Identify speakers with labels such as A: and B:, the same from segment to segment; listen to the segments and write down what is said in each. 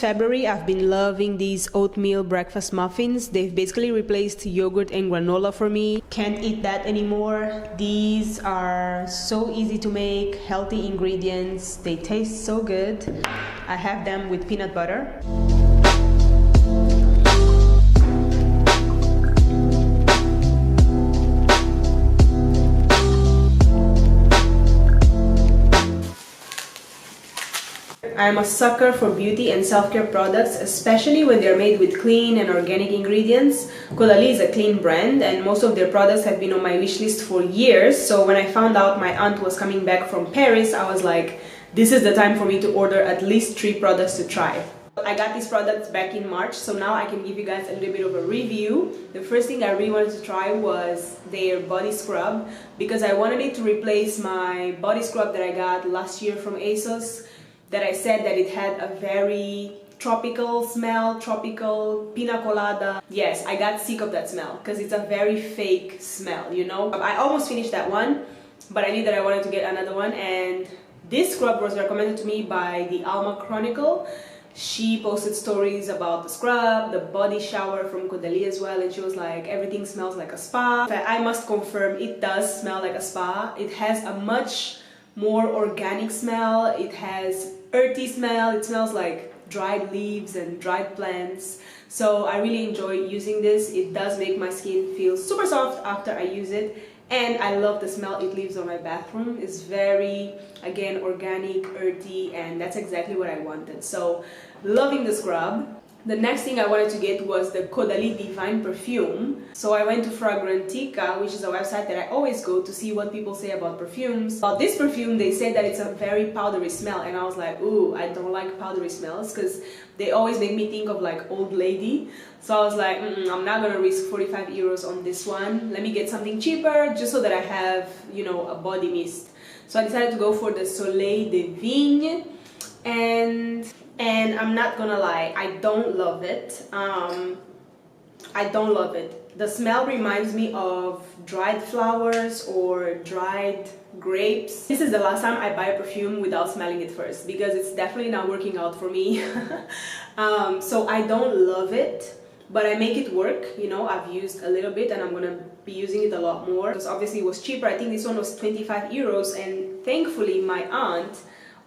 A: February, I've been loving these oatmeal breakfast muffins. They've basically replaced yogurt and granola for me. Can't eat that anymore. These are so easy to make, healthy ingredients. They taste so good. I have them with peanut butter. I'm a sucker for beauty and self-care products, especially when they're made with clean and organic ingredients. CAUDALIE is a clean brand and most of their products have been on my wish list for years. So when I found out my aunt was coming back from Paris, I was like, this is the time for me to order at least 3 products to try. I got these products back in March, so now I can give you guys a little bit of a review. The first thing I really wanted to try was their body scrub because I wanted it to replace my body scrub that I got last year from ASOS. That I said that it had a very tropical smell, tropical pina colada. Yes, I got sick of that smell because it's a very fake smell, you know. I almost finished that one, but I knew that I wanted to get another one, and this scrub was recommended to me by the Alma Chronicle. She posted stories about the scrub, the body shower from CAUDALIE as well, and she was like, everything smells like a spa. I must confirm it does smell like a spa. It has a much more organic smell. It has earthy smell. It smells like dried leaves and dried plants. So I really enjoy using this. It does make my skin feel super soft after I use it, and I love the smell it leaves on my bathroom. It's very, again, organic, earthy, and that's exactly what I wanted. So loving the scrub. The next thing I wanted to get was the CAUDALIE Divine perfume. So I went to Fragrantica, which is a website that I always go to see what people say about perfumes. About this perfume, they said that it's a very powdery smell, and I was like, ooh, I don't like powdery smells because they always make me think of like old lady. So I was like, I'm not gonna risk 45 euros on this one. Let me get something cheaper just so that I have, you know, a body mist. So I decided to go for the Soleil de Vigne, and I'm not gonna lie, I don't love it. I don't love it. The smell reminds me of dried flowers or dried grapes. This is the last time I buy a perfume without smelling it first because it's definitely not working out for me. So I don't love it, but I make it work. You know, I've used a little bit and I'm gonna be using it a lot more because obviously it was cheaper. I think this one was 25 euros, and thankfully my aunt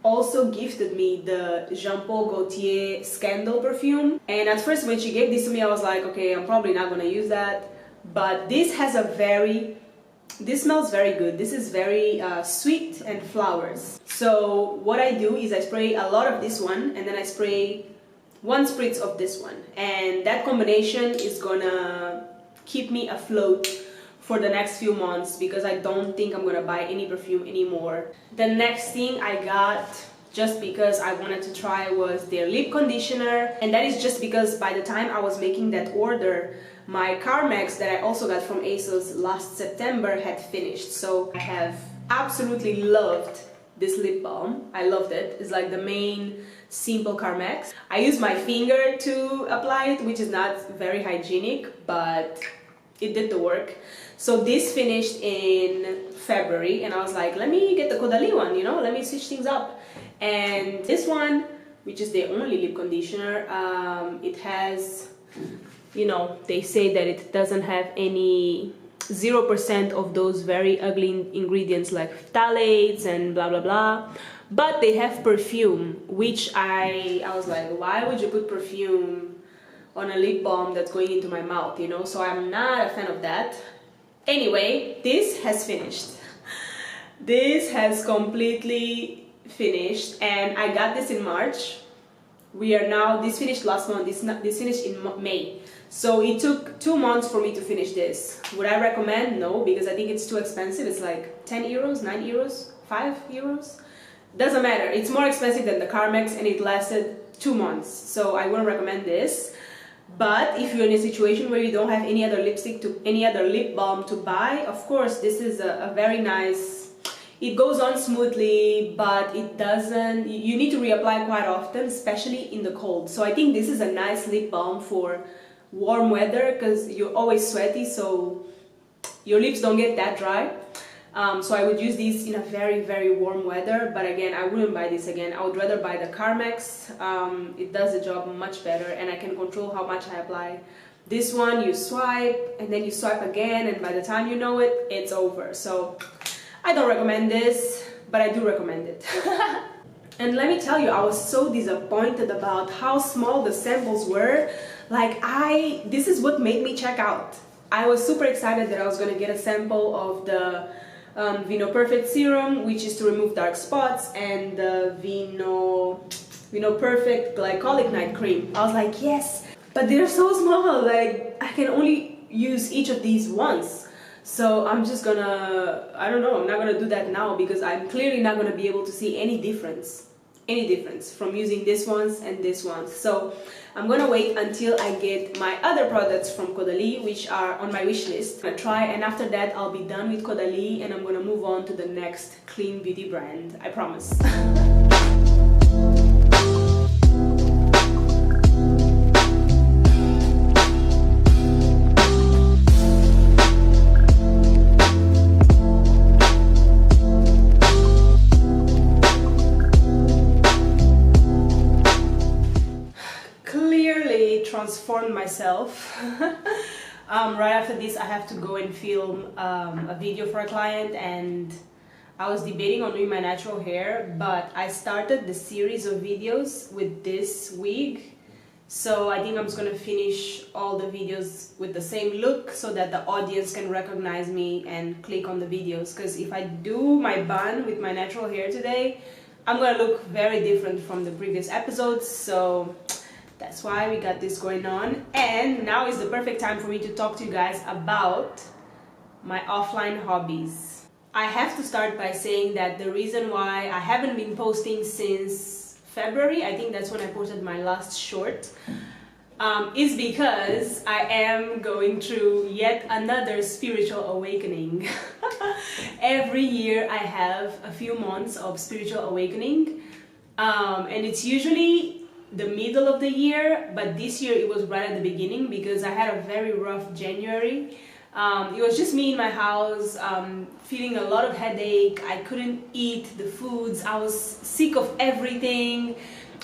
A: also gifted me the Jean Paul Gaultier Scandal perfume, and at first when she gave this to me I was like, okay, I'm probably not gonna use that, but this smells very good. This is very sweet and flowers. So what I do is I spray a lot of this one and then I spray 1 spritz of this one, and that combination is gonna keep me afloat for the next few months because I don't think I'm gonna buy any perfume anymore. The next thing I got, just because I wanted to try, was their lip conditioner, and that is just because by the time I was making that order, my Carmex that I also got from ASOS last September had finished. So I have absolutely loved this lip balm. I loved it. It's like the main simple Carmex. I use my finger to apply it, which is not very hygienic, but it did the work. So this finished in February and I was like, let me get the CAUDALIE one, you know, let me switch things up. And this one, which is the only lip conditioner, it has, you know, they say that it doesn't have any 0% of those very ugly ingredients like phthalates and blah blah blah, but they have perfume, which I was like, why would you put perfume on a lip balm that's going into my mouth, you know? So I'm not a fan of that. Anyway, this has finished. This has completely finished, and I got this in March. We are now, this finished last month, this finished in May. So it took 2 months for me to finish this. Would I recommend? No, because I think it's too expensive. It's like 10 euros, 9 euros, 5 euros. Doesn't matter. It's more expensive than the Carmex and it lasted 2 months. So I wouldn't recommend this. But if you're in a situation where you don't have any other any other lip balm to buy, of course, this is a very nice. It goes on smoothly, but it doesn't. You need to reapply quite often, especially in the cold. So I think this is a nice lip balm for warm weather because you're always sweaty, so your lips don't get that dry. So I would use these in a very warm weather, but again, I wouldn't buy this again. I would rather buy the Carmex. It does the job much better, and I can control how much I apply. This one, you swipe, and then you swipe again, and by the time you know it, it's over. So I don't recommend this, but I do recommend it. And let me tell you, I was so disappointed about how small the samples were. Like, this is what made me check out. I was super excited that I was gonna get a sample of the Vino Perfect Serum, which is to remove dark spots, and the Vino Perfect Glycolic Night Cream. I was like, yes, but they're so small, like I can only use each of these once. So I'm just gonna, I don't know, I'm not gonna do that now because I'm clearly not gonna be able to see any difference from using this ones and this ones. So I'm gonna wait until I get my other products from CAUDALIE, which are on my wish list. I'm gonna try, and after that I'll be done with CAUDALIE and I'm gonna move on to the next clean beauty brand, I promise. Transformed myself. Right after this I have to go and film a video for a client, and I was debating on doing my natural hair, but I started the series of videos with this wig, so I think I'm just gonna finish all the videos with the same look so that the audience can recognize me and click on the videos, because if I do my bun with my natural hair today, I'm gonna look very different from the previous episodes. So that's why we got this going on, and now is the perfect time for me to talk to you guys about my offline hobbies. I have to start by saying that the reason why I haven't been posting since February, I think that's when I posted my last short, is because I am going through yet another spiritual awakening. Every year I have a few months of spiritual awakening, and it's usually the middle of the year, but this year it was right at the beginning because I had a very rough January. It was just me in my house, feeling a lot of headache. I couldn't eat the foods. I was sick of everything.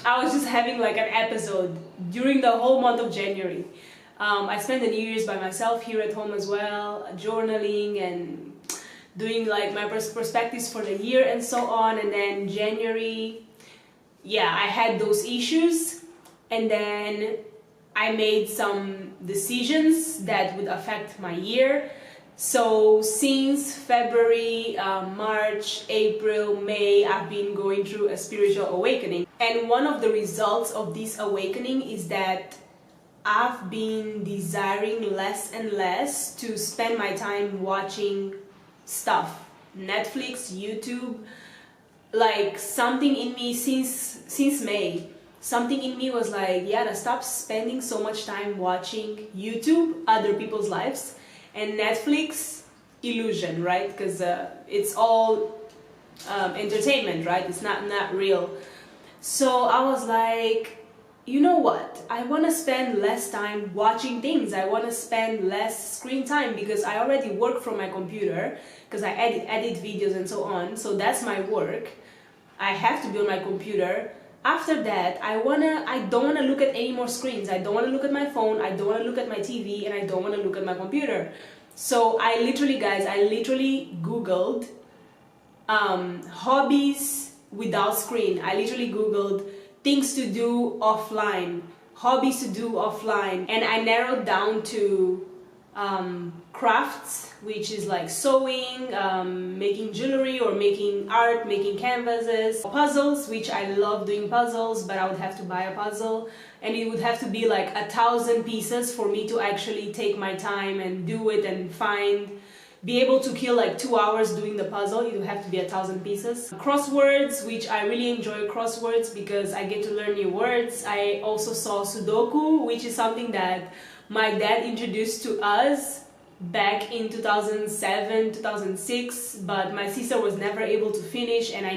A: I was just having like an episode during the whole month of January. I spent the New Year's by myself here at home as well, journaling and doing like my perspectives for the year and so on. And then January, yeah, I had those issues, and then I made some decisions that would affect my year. So since February, March, April, May, I've been going through a spiritual awakening. And one of the results of this awakening is that I've been desiring less and less to spend my time watching stuff, Netflix, YouTube. Like something in me since May, something in me was like, yeah, to stop spending so much time watching YouTube, other people's lives, and Netflix, illusion, right? Because it's all entertainment, right? It's not real. So I was like, you know what? I want to spend less time watching things. I want to spend less screen time because I already work from my computer, because I edit videos and so on. So that's my work. I have to be on my computer. After that, I don't want to look at any more screens. I don't want to look at my phone. I don't want to look at my TV, and I don't want to look at my computer. So I literally Googled hobbies without screen. I literally Googled things to do offline, hobbies to do offline, and I narrowed down to crafts, which is like sewing, making jewelry or making art, making canvases, puzzles, which I love doing puzzles, but I would have to buy a puzzle, and it would have to be like 1,000 pieces for me to actually take my time and do it and be able to kill like 2 hours doing the puzzle. It would have to be 1,000 pieces. Crosswords, which I really enjoy crosswords because I get to learn new words. I also saw sudoku, which is something that my dad introduced to us back in 2007, 2006, but my sister was never able to finish, and I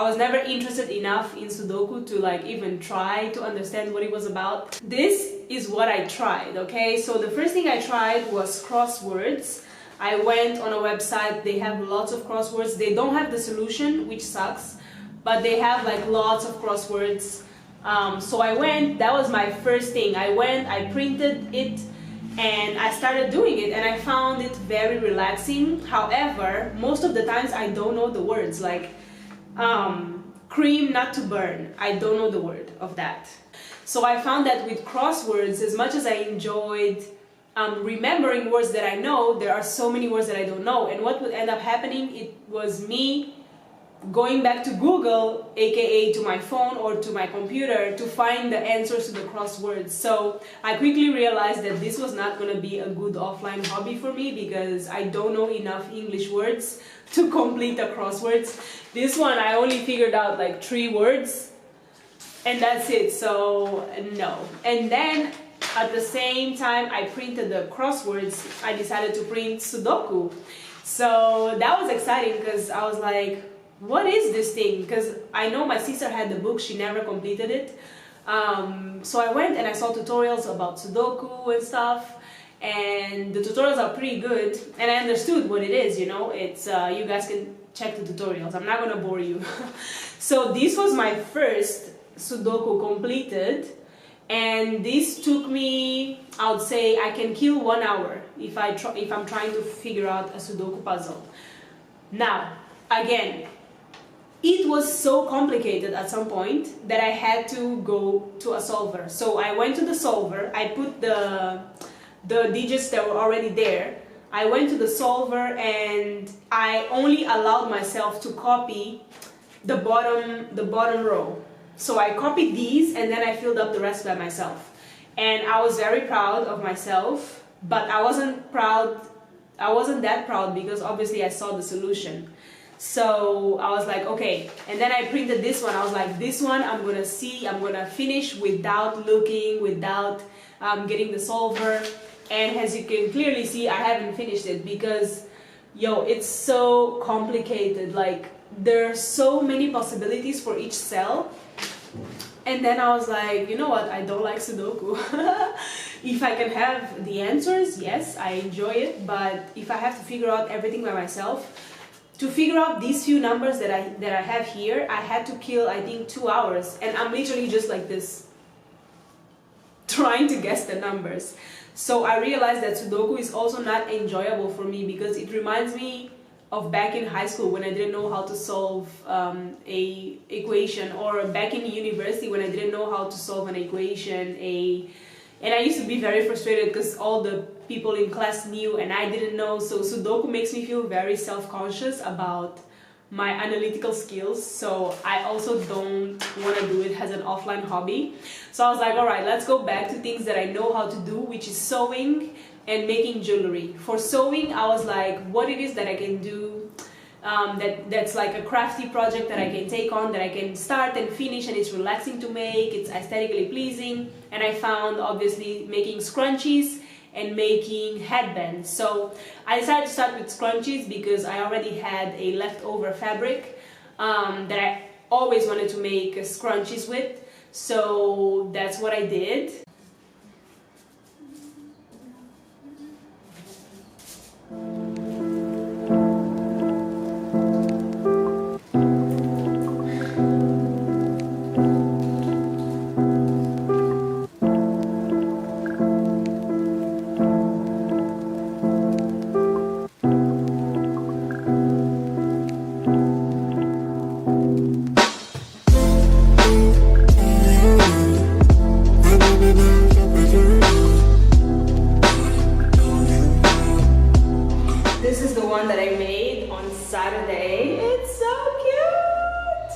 A: was never interested enough in sudoku to like even try to understand what it was about. This is what I tried, okay? So the first thing I tried was crosswords. I went on a website, they have lots of crosswords. They don't have the solution, which sucks, but they have like lots of crosswords. So I went, that was my first thing. I went, I printed it, and I started doing it, and I found it very relaxing. However, most of the times I don't know the words, like cream not to burn. I don't know the word of that. So I found that with crosswords, as much as I enjoyed remembering words that I know, there are so many words that I don't know. And what would end up happening, it was me going back to Google, aka to my phone or to my computer, to find the answers to the crosswords. So I quickly realized that this was not going to be a good offline hobby for me, because I don't know enough English words to complete the crosswords. This one I only figured out like 3 words, and that's it. So no. And then at the same time I printed the crosswords, I decided to print sudoku. So that was exciting, because I was like, what is this thing? Because I know my sister had the book, she never completed it. So I went and I saw tutorials about sudoku and stuff, and the tutorials are pretty good, and I understood what it is, you know. It's you guys can check the tutorials, I'm not gonna bore you. So this was my first sudoku completed, and this took me, I would say I can kill 1 hour if I'm trying to figure out a sudoku puzzle. Now again, it was so complicated at some point that I had to go to a solver. So I went to the solver, I put the digits that were already there. I went to the solver and I only allowed myself to copy the bottom row. So I copied these and then I filled up the rest by myself. And I was very proud of myself, but I wasn't that proud because obviously I saw the solution. So I was like, okay, and then I printed this one. I was like, this one I'm gonna finish without looking, without getting the solver. And as you can clearly see, I haven't finished it because, yo, it's so complicated. Like, there are so many possibilities for each cell. And then I was like, you know what, I don't like Sudoku. If I can have the answers, yes, I enjoy it. But if I have to figure out everything by myself, to figure out these few numbers that I have here, I had to kill, I think, 2 hours. And I'm literally just like this, trying to guess the numbers. So I realized that Sudoku is also not enjoyable for me because it reminds me of back in high school when I didn't know how to solve a equation, or back in university when I didn't know how to solve an equation. And I used to be very frustrated because all the people in class knew and I didn't know. So Sudoku makes me feel very self-conscious about my analytical skills. So I also don't want to do it as an offline hobby. So I was like, all right, let's go back to things that I know how to do, which is sewing and making jewelry. For sewing, I was like, what it is that I can do that's like a crafty project that I can take on, that I can start and finish, and it's relaxing to make, it's aesthetically pleasing. And I found, obviously, making scrunchies and making headbands. So I decided to start with scrunchies because I already had a leftover fabric that I always wanted to make scrunchies with. So that's what I did. That I made on Saturday. It's so cute.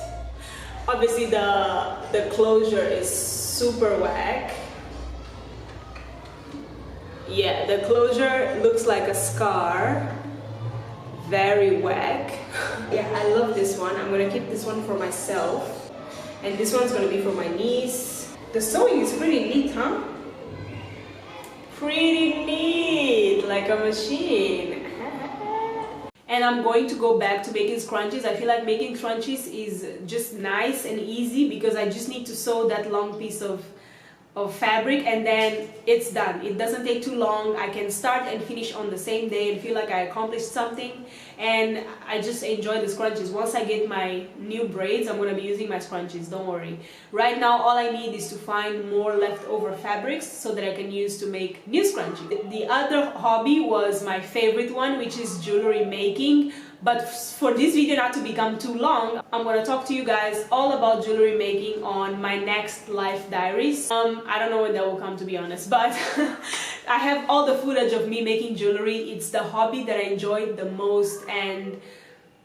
A: Obviously the closure is super whack. Yeah, the closure looks like a scar. Very whack. Yeah, I love this one. I'm gonna keep this one for myself, and this one's gonna be for my niece. The sewing is pretty neat, huh? Pretty neat, like a machine. And I'm going to go back to making scrunchies. I feel like making scrunchies is just nice and easy because I just need to sew that long piece of of fabric, and then it's done. It doesn't take too long. I can start and finish on the same day and feel like I accomplished something, and I just enjoy the scrunchies. Once I get my new braids, I'm going to be using my scrunchies, don't worry. Right now all I need is to find more leftover fabrics so that I can use to make new scrunchies. The other hobby was my favorite one, which is jewelry making. But for this video not to become too long, I'm going to talk to you guys all about jewelry making on my next life diaries. I don't know when that will come, to be honest, but I have all the footage of me making jewelry. It's the hobby that I enjoy the most, and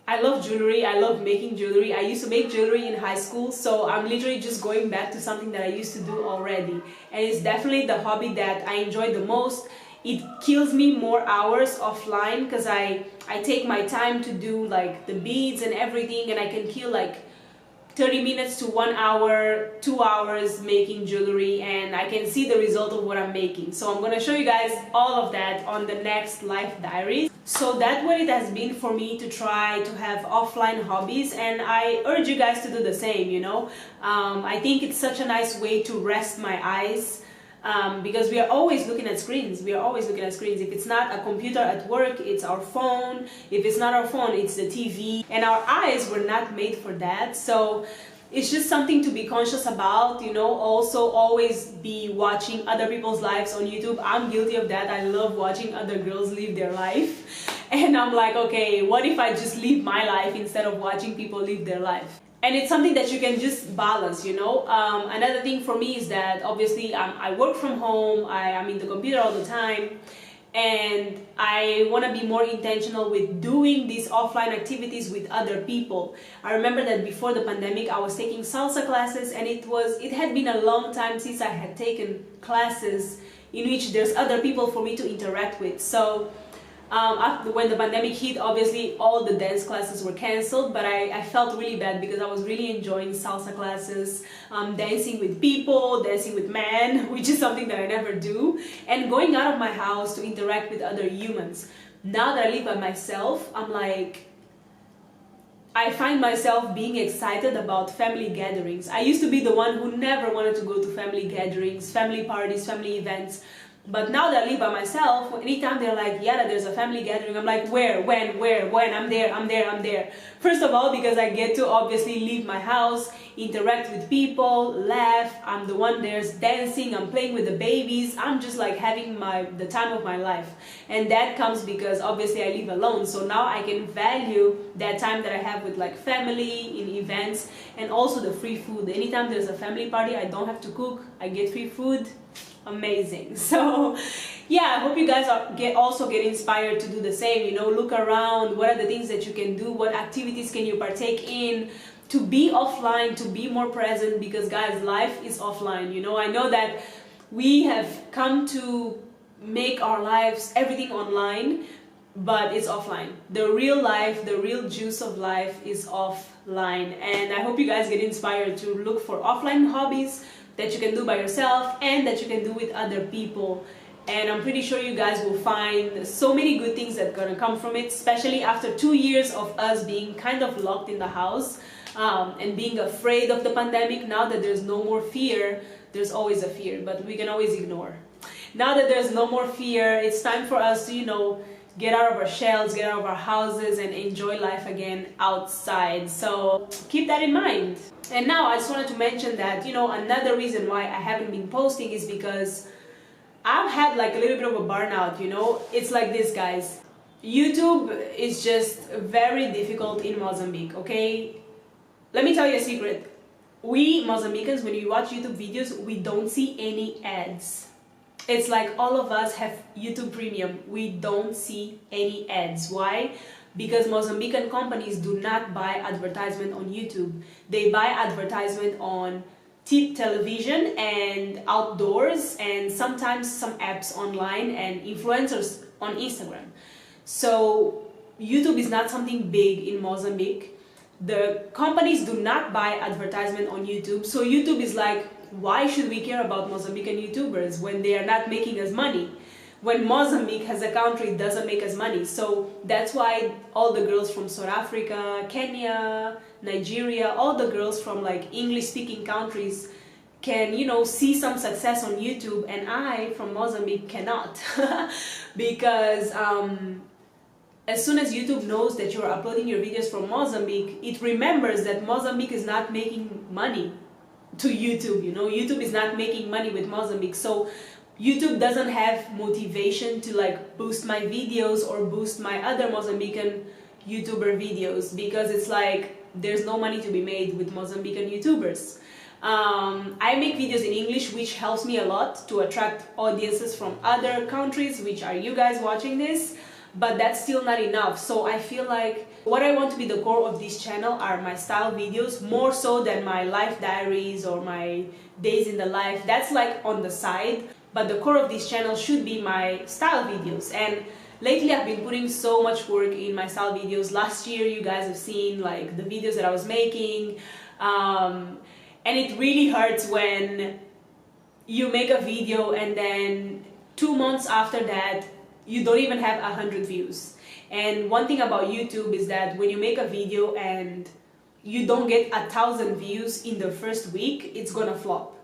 A: I love jewelry. I love making jewelry. I used to make jewelry in high school, so I'm literally just going back to something that I used to do already. And it's definitely the hobby that I enjoy the most. It kills me more hours offline because I take my time to do like the beads and everything, and I can kill like 30 minutes to 1 hour, 2 hours making jewelry, and I can see the result of what I'm making. So I'm gonna show you guys all of that on the next life diaries. So that's what it has been for me to try to have offline hobbies, and I urge you guys to do the same, you know. I think it's such a nice way to rest my eyes. Because we are always looking at screens. We are always looking at screens. If it's not a computer at work, it's our phone. If it's not our phone, it's the TV. And our eyes were not made for that. So it's just something to be conscious about, you know. Also, always be watching other people's lives on YouTube. I'm guilty of that. I love watching other girls live their life. And I'm like, okay, what if I just live my life instead of watching people live their life? And it's something that you can just balance, you know. Another thing for me is that obviously I work from home, I'm in the computer all the time, and I want to be more intentional with doing these offline activities with other people. I remember that before the pandemic I was taking salsa classes, and it had been a long time since I had taken classes in which there's other people for me to interact with. So when the pandemic hit, obviously all the dance classes were cancelled, but I felt really bad because I was really enjoying salsa classes, dancing with people, dancing with men, which is something that I never do, and going out of my house to interact with other humans. Now that I live by myself, I'm like, I find myself being excited about family gatherings. I used to be the one who never wanted to go to family gatherings, family parties, family events. But now that I live by myself, anytime they're like, yeah, there's a family gathering, I'm like, where, when, I'm there. First of all, because I get to obviously leave my house, interact with people, laugh, I'm the one there's dancing, I'm playing with the babies, I'm just like having the time of my life. And that comes because obviously I live alone, so now I can value that time that I have with like family, in events, and also the free food. Anytime there's a family party, I don't have to cook, I get free food. Amazing. So yeah, I hope you guys also get inspired to do the same, you know. Look around, what are the things that you can do, what activities can you partake in to be offline, to be more present, because guys, life is offline, you know. I know that we have come to make our lives everything online, but it's offline. The real life, the real juice of life is offline, and I hope you guys get inspired to look for offline hobbies that you can do by yourself and that you can do with other people. And I'm pretty sure you guys will find so many good things that are gonna come from it, especially after 2 years of us being kind of locked in the house and being afraid of the pandemic. Now that there's no more fear, there's always a fear, but we can always ignore. Now that there's no more fear, it's time for us to, you know, get out of our shells, get out of our houses, and enjoy life again outside. So keep that in mind. And now I just wanted to mention that, you know, another reason why I haven't been posting is because I've had like a little bit of a burnout, you know. It's like this, guys. YouTube is just very difficult in Mozambique, okay? Let me tell you a secret. We Mozambicans, when you watch YouTube videos, we don't see any ads. It's like all of us have YouTube Premium. We don't see any ads. Why? Because Mozambican companies do not buy advertisement on YouTube. They buy advertisement on television and outdoors, and sometimes some apps online and influencers on Instagram. So YouTube is not something big in Mozambique. The companies do not buy advertisement on YouTube. So YouTube is like, why should we care about Mozambican YouTubers when they are not making us money? When Mozambique as a country doesn't make us money. So that's why all the girls from South Africa, Kenya, Nigeria, all the girls from like English speaking countries can, you know, see some success on YouTube, and I from Mozambique cannot. Because as soon as YouTube knows that you're uploading your videos from Mozambique, it remembers that Mozambique is not making money to YouTube, you know, YouTube is not making money with Mozambique. So YouTube doesn't have motivation to like boost my videos or boost my other Mozambican YouTuber videos, because it's like there's no money to be made with Mozambican YouTubers. I make videos in English, which helps me a lot to attract audiences from other countries, which are you guys watching this, but that's still not enough. So I feel like what I want to be the core of this channel are my style videos, more so than my life diaries or my days in the life. That's like on the side, but the core of this channel should be my style videos. And lately I've been putting so much work in my style videos. Last year you guys have seen like the videos that I was making, and it really hurts when you make a video and then 2 months after that you don't even have 100 views. And one thing about YouTube is that when you make a video and you don't get 1,000 views in the first week, it's gonna flop.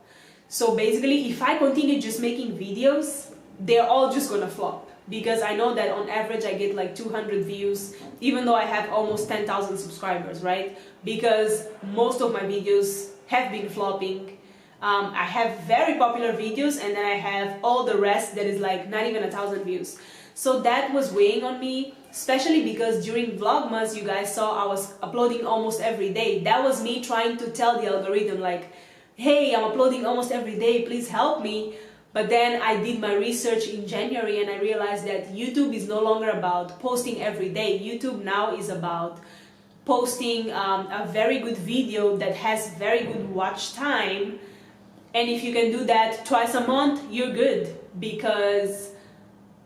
A: So basically, if I continue just making videos, they're all just gonna flop, because I know that on average I get like 200 views, even though I have almost 10,000 subscribers, right? Because most of my videos have been flopping. I have very popular videos, and then I have all the rest that is like not even 1,000 views. So that was weighing on me, especially because during Vlogmas you guys saw I was uploading almost every day. That was me trying to tell the algorithm like, hey, I'm uploading almost every day, please help me. But then I did my research in January and I realized that YouTube is no longer about posting every day. YouTube now is about posting a very good video that has very good watch time. And if you can do that twice a month, you're good, because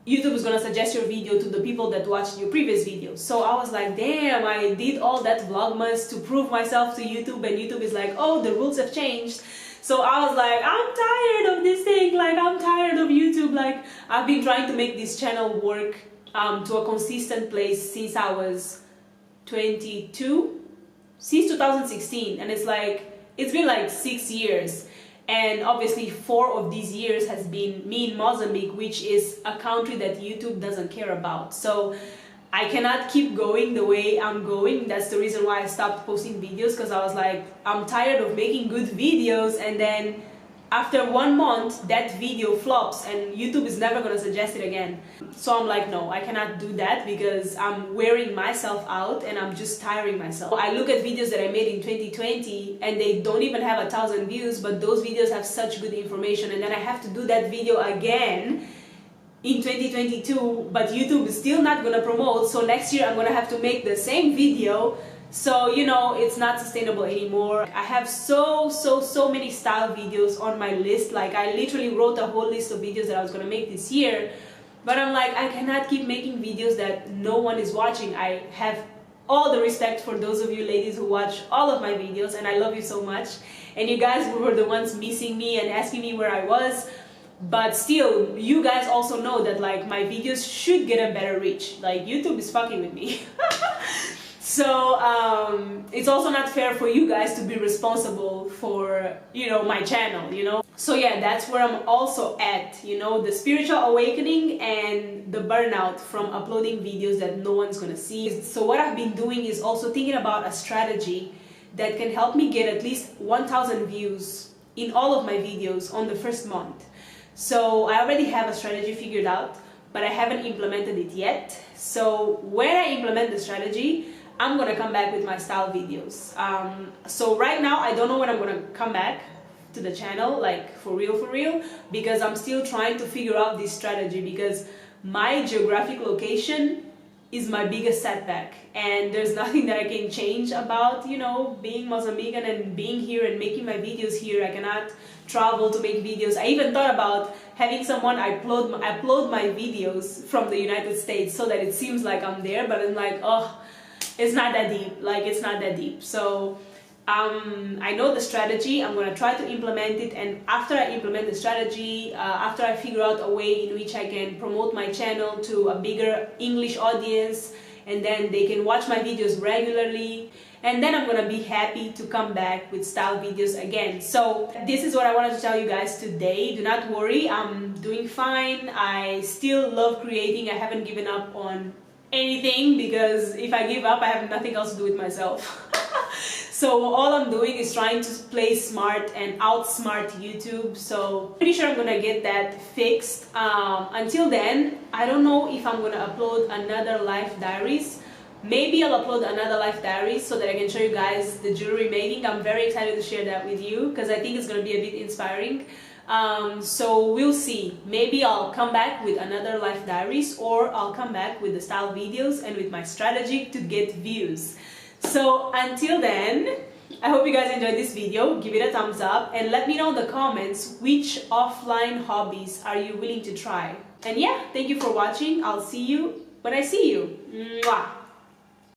A: YouTube is gonna suggest your video to the people that watched your previous video. So I was like, damn, I did all that Vlogmas to prove myself to YouTube, and YouTube is like, oh, the rules have changed. So I was like, I'm tired of this thing, like I'm tired of YouTube. Like I've been trying to make this channel work to a consistent place since I was 22, since 2016, and it's like, it's been like 6 years. And obviously 4 of these years has been me in Mozambique, which is a country that YouTube doesn't care about. So I cannot keep going the way I'm going. That's the reason why I stopped posting videos, because I was like, I'm tired of making good videos and then after 1 month that video flops and YouTube is never going to suggest it again. So I'm like, no, I cannot do that, because I'm wearing myself out and I'm just tiring myself. I look at videos that I made in 2020 and they don't even have 1,000 views, but those videos have such good information, and then I have to do that video again in 2022, but YouTube is still not going to promote. So next year I'm going to have to make the same video. So, you know, it's not sustainable anymore. I have so many style videos on my list. Like I literally wrote a whole list of videos that I was gonna make this year, but I'm like, I cannot keep making videos that no one is watching. I have all the respect for those of you ladies who watch all of my videos, and I love you so much. And you guys were the ones missing me and asking me where I was. But still, you guys also know that like my videos should get a better reach. Like YouTube is fucking with me. So it's also not fair for you guys to be responsible for, you know, my channel, you know. So yeah, that's where I'm also at, you know, the spiritual awakening and the burnout from uploading videos that no one's gonna see. So what I've been doing is also thinking about a strategy that can help me get at least 1,000 views in all of my videos on the first month. So I already have a strategy figured out, but I haven't implemented it yet. So when I implement the strategy, I'm gonna come back with my style videos. So right now I don't know when I'm gonna come back to the channel, like for real, because I'm still trying to figure out this strategy, because my geographic location is my biggest setback, and there's nothing that I can change about, you know, being Mozambican and being here and making my videos here. I cannot travel to make videos. I even thought about having someone upload my videos from the United States so that it seems like I'm there, but I'm like, oh, it's not that deep. Like, it's not that deep. So I know the strategy. I'm gonna try to implement it, and after I implement the strategy, after I figure out a way in which I can promote my channel to a bigger English audience, and then they can watch my videos regularly, and then I'm gonna be happy to come back with style videos again. So this is what I wanted to tell you guys today. Do not worry, I'm doing fine. I still love creating. I haven't given up on anything, because if I give up, I have nothing else to do with myself. So all I'm doing is trying to play smart and outsmart YouTube. So pretty sure I'm gonna get that fixed. Until then, I don't know if I'm gonna upload another life diaries. Maybe I'll upload another life diaries so that I can show you guys the jewelry making. I'm very excited to share that with you because I think it's gonna be a bit inspiring. So we'll see. Maybe I'll come back with another life diaries, or I'll come back with the style videos and with my strategy to get views. So until then, I hope you guys enjoyed this video. Give it a thumbs up and let me know in the comments which offline hobbies are you willing to try. And yeah, thank you for watching. I'll see you when I see you. Mwah.